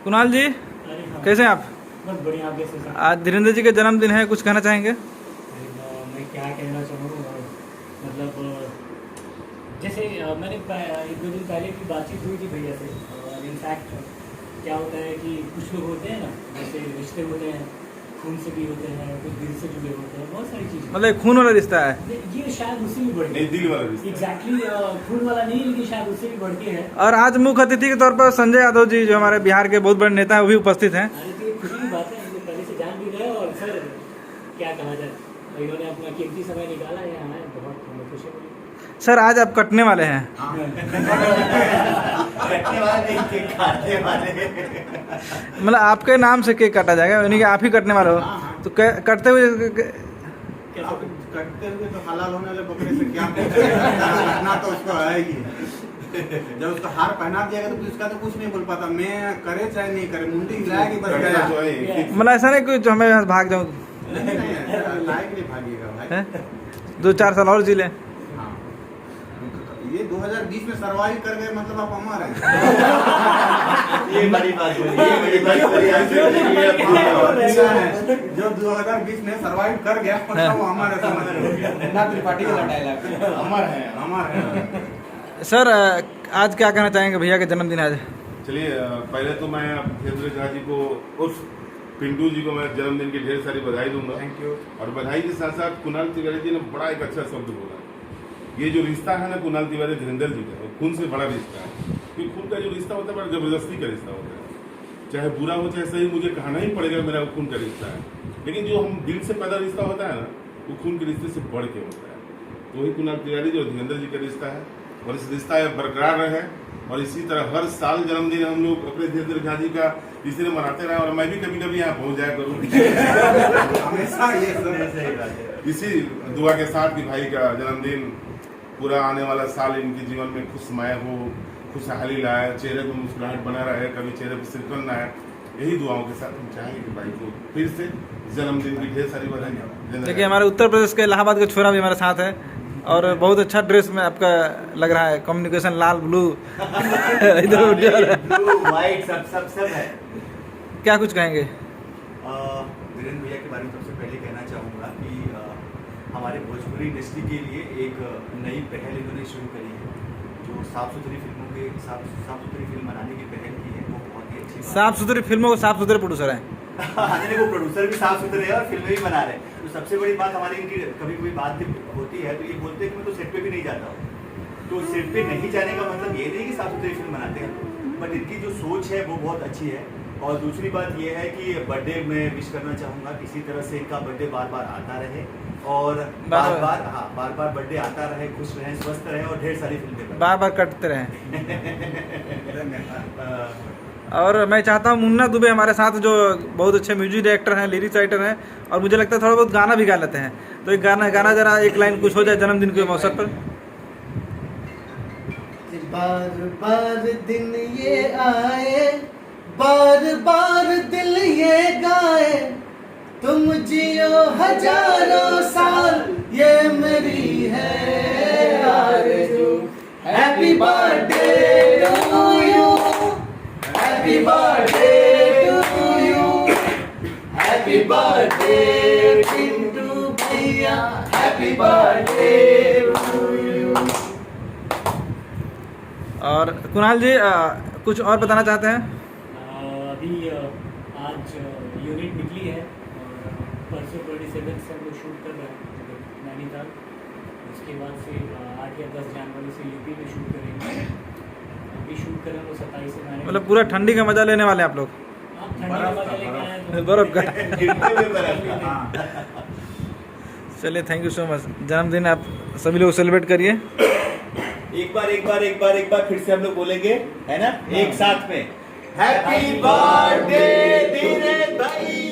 कुणाल जी कैसे हैं आप? बहुत बढ़िया। आप कैसे हैं? आज धीरेन्द्र जी का जन्मदिन है, कुछ कहना चाहेंगे? मैं क्या कहना चाहूँगा, मतलब जैसे मैंने एक दो दिन पहले की बातचीत हुई थी भैया से। इनफैक्ट क्या होता है कि कुछ लोग होते हैं ना, जैसे रिश्ते होते हैं, खून से भी होते हैं, कुछ दिल से जुड़े होते हैं, बहुत सारी चीज़ें। मतलब खून वाला रिश्ता है ये शायद उससे भी बढ़ नहीं, दिल वाला रिश्ता। एग्जैक्टली खून वाला नहीं, लेकिन शायद उससे भी बढ़ के है। और आज मुख्य अतिथि के तौर पर संजय यादव जी, जो हमारे बिहार के बहुत बड़े नेता हैं, वो भी उपस्थित हैं। अरे तो ये खुशी की बात है, इनको पहले से जान भी गए। और सर क्या कहा जाए, इन्होंने अपना कीमती समय निकाला है यहाँ आए, बहुत हमें खुशी हुई। सर आज आप कटने वाले हैं। कटने वाले नहीं, केक काटने वाले। मतलब आपके नाम से केक काटा जाएगा, यानी कि आप ही कटने वाले हो। तो कटते हुए कटते हुए तो हलाल होने वाले बकरे से क्या करना, तो उसको है ही। जब उसका हार पहना दिया तो उसका तो कुछ नहीं बोल पाता, मैं करे चाहे नहीं करे, मुंडी हिलाएगी बस गया। मतलब ऐसा नहीं कुछ हमें यहाँ भाग जाऊँ, लायक नहीं भागेगा भाई। 2-4 साल और जी लें। ये 2020 में सर्वाइव कर गए, मतलब आप अमर हैं। ये बड़ी बात बोली, ये बड़ी बात बोली। जो 2020 में सर्वाइव कर गया, मतलब वो अमर है, समझ लो। ना त्रिपाठी का डायलॉग, अमर है, अमर है। सर आज क्या कहना चाहेंगे, भैया का जन्मदिन आज? चलिए, पहले तो मैं धीरेन्द्र झा जी को उर्फ पिंटू जी को मैं जन्मदिन की ढेर सारी बधाई दूंगा। Thank you. और बधाई के साथ साथ कुणाल तिवारी जी ने बड़ा एक अच्छा शब्द बोला। ये जो रिश्ता है ना कुणाल तिवारी धीरेन्द्र जी का, खून से बड़ा रिश्ता है। क्योंकि खून का जो रिश्ता होता है बड़ा जबरदस्ती का रिश्ता होता है, चाहे बुरा हो चाहे सही, मुझे कहना ही पड़ेगा मेरा खून का रिश्ता है। लेकिन जो हम दिल से पैदा रिश्ता होता है ना, वो खून के रिश्ते से बढ़ के होता है। तो वही कुणाल तिवारी जो धीरेन्द्र जी का रिश्ता है, और इस रिश्ता बरकरार रहे। और इसी तरह हर साल जन्मदिन हम लोग अपने धीरेन्द्र झा जी का इसी तरह मनाते रहे। और मैं भी कभी कभी यहाँ पहुँच जाया करूँ हमेशा ये सही बात है। इसी दुआ के साथ कि भाई का जन्मदिन, पूरा आने वाला साल इनके जीवन में खुशमय हो, खुशहाली लाए, चेहरे पर मुस्कुराहट बना रहे, कभी चेहरे पर सिरकन ना आए। यही दुआओं के साथ हम चाहेंगे कि भाई को फिर से जन्मदिन की ढेर सारी बधाई। देखिए हमारे उत्तर प्रदेश के इलाहाबाद का छोरा भी हमारे साथ है, और बहुत अच्छा ड्रेस में आपका लग रहा है, कम्युनिकेशन लाल ब्लू इधर ब्लू व्हाइट सब है। क्या कुछ कहेंगे? वीरेंद्र भैया के बारे में सबसे पहले कहना चाहूँगा कि हमारे भोजपुरी इंडस्ट्री के लिए एक नई पहल इन्होंने शुरू करी है, जो साफ सुथरी फिल्मों के साफ सुथरी फिल्म बनाने की पहल की है, वो बहुत ही अच्छी। साफ सुथरी फिल्मों को साफ सुथरे प्रोड्यूसर हैं। वो प्रोड्यूसर भी साफ सुथरे हैं और फिल्में भी बना रहे हैं। तो सबसे बड़ी बात हमारी इनकी कभी कभी बात होती है तो ये बोलते हैं कि मैं तो सेट पे भी नहीं जाता हूँ। तो सेट पे नहीं जाने का मतलब ये नहीं कि साफ सुथरी फिल्म बनाते हैं, बट इनकी जो सोच है वो बहुत अच्छी है। और दूसरी बात ये है कि बर्थडे में विश करना चाहूँगा, किसी तरह से इनका बर्थडे बार बार आता रहे, और बार बार बर्थडे आता रहे, खुश रहें, स्वस्थ रहें, और ढेर सारी फिल्में बार बार कटते रहें। और मैं चाहता हूँ मुन्ना दुबे हमारे साथ, जो बहुत अच्छे म्यूजिक डायरेक्टर हैं, लिरिक्स राइटर हैं, और मुझे लगता है थोड़ा बहुत गाना भी गा लेते हैं। तो एक गाना जरा एक लाइन कुछ हो जाए जन्मदिन के अवसर पर। बार बार दिन ये आए, बार बार दिल ये गाए, तुम जियो हजारों साल, ये मेरी है आरज़ू। Happy birthday to you, happy birthday to you, happy birthday Pintu भैया, हैप्पी बर्थडे टू यू। और कुणाल जी कुछ और बताना चाहते हैं? अभी आज यूनिट निकली है, और परसों 27 से हम लोग शूट कर रहे हैं नैनीताल। उसके बाद से 8 या 10 जनवरी से यूपी में शूट करेंगे। अभी शूट करें तो 27 से मैंने, मतलब पूरा ठंडी का मजा लेने वाले हैं आप लोग? आप ठंडी का मजा लेके आए तो बर्फ का। चलिए, थैंक यू सो मच। जन्मदिन आप सभी लोग सेलिब्रेट करिए। एक बार फिर से हम लोग बोलेंगे, है ना, एक साथ में। हैप्पी बर्थडे धीरेन्द्र भाई।